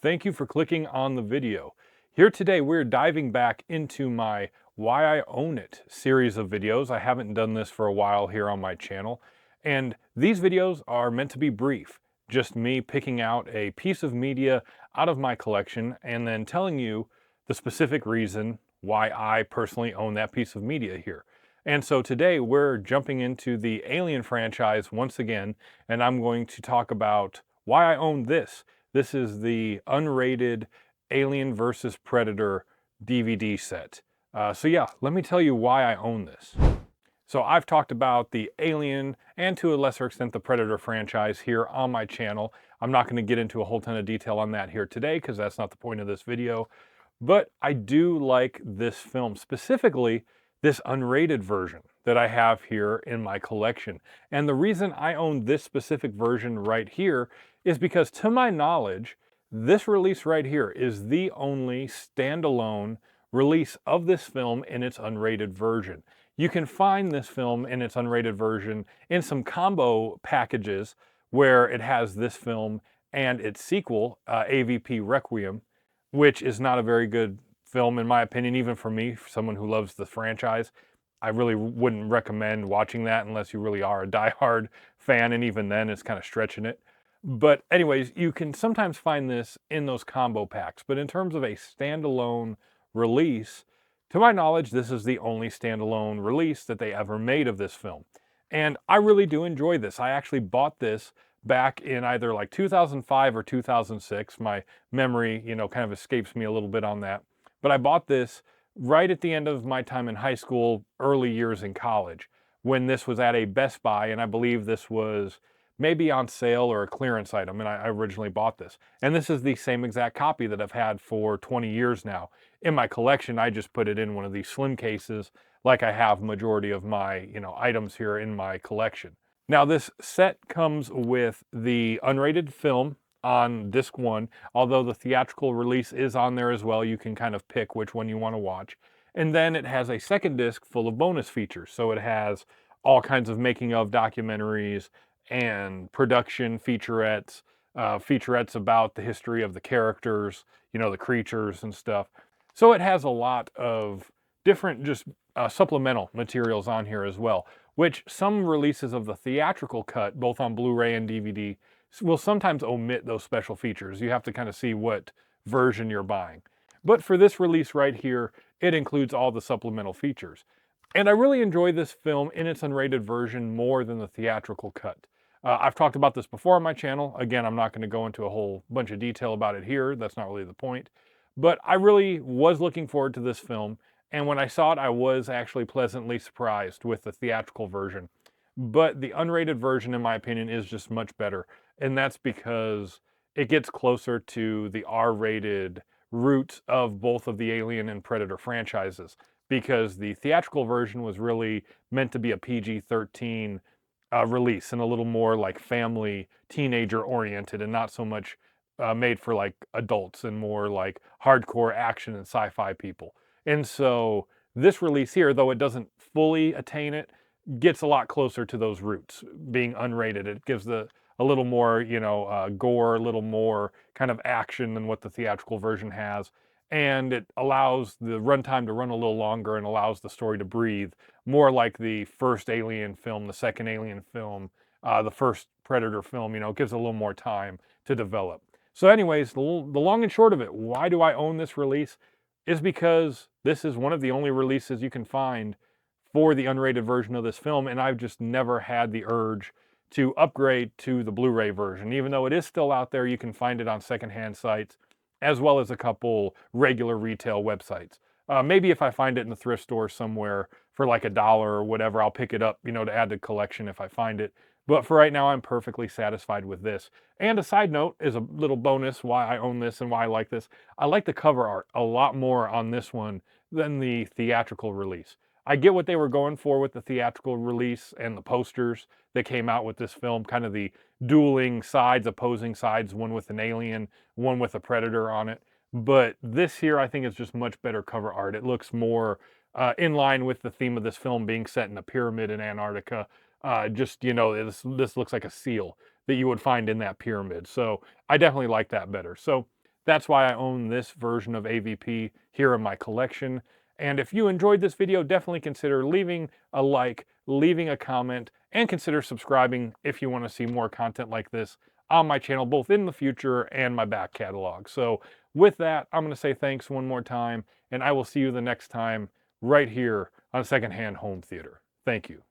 Thank you for clicking on the video. Here today, we're diving back into my Why I Own It series of videos. I haven't done this for a while here on my channel, and these videos are meant to be brief. Just me picking out a piece of media out of my collection and then telling you the specific reason why I personally own that piece of media here. And so today we're jumping into the Alien franchise once again, and I'm going to talk about why I own this. This is the unrated Alien vs. Predator DVD set. So yeah, let me tell you why I own this. So I've talked about the Alien and to a lesser extent the Predator franchise here on my channel. I'm not going to get into a whole ton of detail on that here today because that's not the point of this video. But I do like this film, specifically this unrated version that I have here in my collection. And the reason I own this specific version right here is because, to my knowledge, this release right here is the only standalone release of this film in its unrated version. You can find this film in its unrated version in some combo packages where it has this film and its sequel, AVP Requiem, which is not a very good film in my opinion, even for me, for someone who loves the franchise. I really wouldn't recommend watching that unless you really are a diehard fan, and even then it's kind of stretching it. But anyways, you can sometimes find this in those combo packs, but in terms of a standalone release, to my knowledge, this is the only standalone release that they ever made of this film. And I really do enjoy this. I actually bought this back in either like 2005 or 2006. My memory, kind of escapes me a little bit on that. But I bought this right at the end of my time in high school, early years in college, when this was at a Best Buy, and I believe this was maybe on sale or a clearance item, and I originally bought this. And this is the same exact copy that I've had for 20 years now. In my collection, I just put it in one of these slim cases like I have majority of my, items here in my collection. Now this set comes with the unrated film on disc 1, although the theatrical release is on there as well. You can kind of pick which one you want to watch. And then it has a second disc full of bonus features. So it has all kinds of making of documentaries and production featurettes, featurettes about the history of the characters, the creatures and stuff. So it has a lot of different just supplemental materials on here as well, which some releases of the theatrical cut, both on Blu-ray and DVD, will sometimes omit those special features. You have to kind of see what version you're buying. But for this release right here, it includes all the supplemental features. And I really enjoy this film in its unrated version more than the theatrical cut. I've talked about this before on my channel. Again, I'm not going to go into a whole bunch of detail about it here. That's not really the point. But I really was looking forward to this film. And when I saw it, I was actually pleasantly surprised with the theatrical version. But the unrated version, in my opinion, is just much better. And that's because it gets closer to the R-rated roots of both of the Alien and Predator franchises. Because the theatrical version was really meant to be a PG-13 release and a little more like family, teenager oriented, and not so much made for like adults and more like hardcore action and sci-fi people. And so this release here, though it doesn't fully attain it, gets a lot closer to those roots, being unrated. It gives a little more, gore, a little more kind of action than what the theatrical version has. And it allows the runtime to run a little longer and allows the story to breathe more like the first Alien film, the second Alien film, the first Predator film. It gives a little more time to develop. So anyways, the long and short of it, why do I own this release? Is because this is one of the only releases you can find for the unrated version of this film, and I've just never had the urge to upgrade to the Blu-ray version. Even though it is still out there, you can find it on secondhand sites, as well as a couple regular retail websites. Maybe if I find it in the thrift store somewhere for like $1 or whatever, I'll pick it up, to add to the collection if I find it. But for right now, I'm perfectly satisfied with this. And a side note is a little bonus why I own this and why I like this. I like the cover art a lot more on this one than the theatrical release. I get what they were going for with the theatrical release and the posters that came out with this film, kind of the dueling sides, opposing sides, one with an alien, one with a predator on it. But this here, I think, is just much better cover art. It looks more in line with the theme of this film being set in a pyramid in Antarctica. This looks like a seal that you would find in that pyramid. So I definitely like that better. So That's why I own this version of AVP here in my collection. And if you enjoyed this video, definitely consider leaving a like, leaving a comment, and consider subscribing if you want to see more content like this on my channel, both in the future and my back catalog. So with that, I'm going to say thanks one more time, and I will see you the next time right here on Secondhand Home Theater. Thank you.